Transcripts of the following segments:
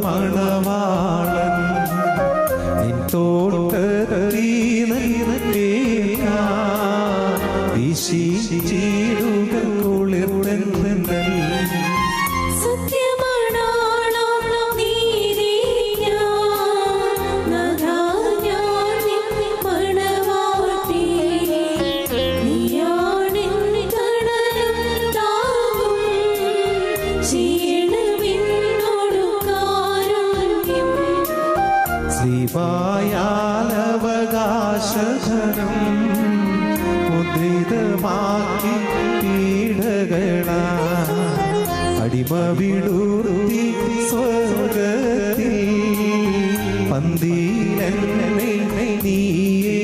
മണവാളൻ നിൻ വീശിച്ചിടുക കുളിർന്നെന്നൽ ശ്രീവായാലവകാശധനം മുദ്രിതമാക്കി പീഡകളാ അടിമ വിടുത്തി സ്വർഗത്തിൽ പന്തിയിലെന്നെ നീയേ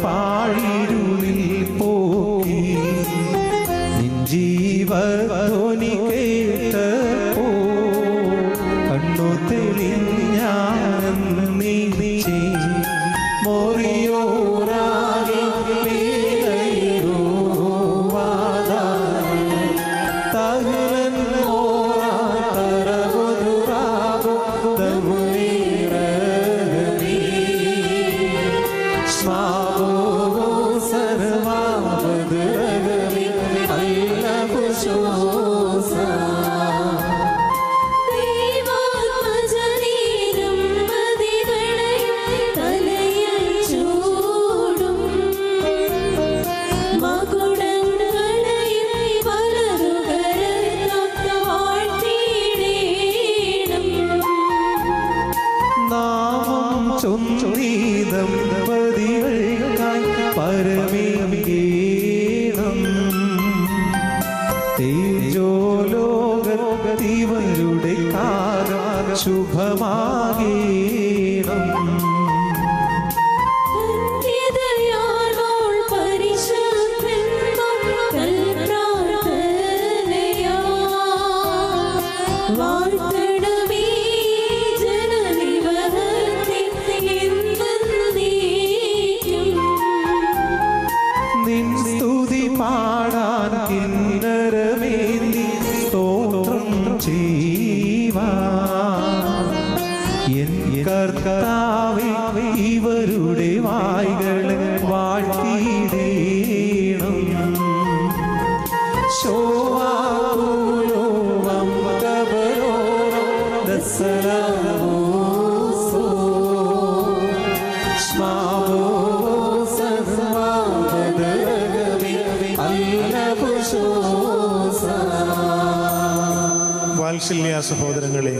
പാഴിരുളിൽ പോയി നിൻ ജീവധ്വനി കേട്ടപ്പോ കണ്ണു തെളിഞ്ഞാൻ നീ മോറിയോരാകെ തകലൻ മോറാ തരവൊരുറാകോ ചൊന്നീതം ദമ്പതികൾക്കായി പരമേകീണം തേജോലോകത്തിവരുടെ കാലം ശുഭമാകീണം പാടാൻ കിന്നരമേന്തി സ്തോത്രം ചെയ്യുവാൻ എൻ കർത്താവേ ഇവരുടെ വായ്കളെ വാഴ്ത്തിയിടേണം ശോവാലോകം കബരോരം ദസരാവോസോ സ്മാവോ വാത്സല്യ സഹോദരങ്ങളെ,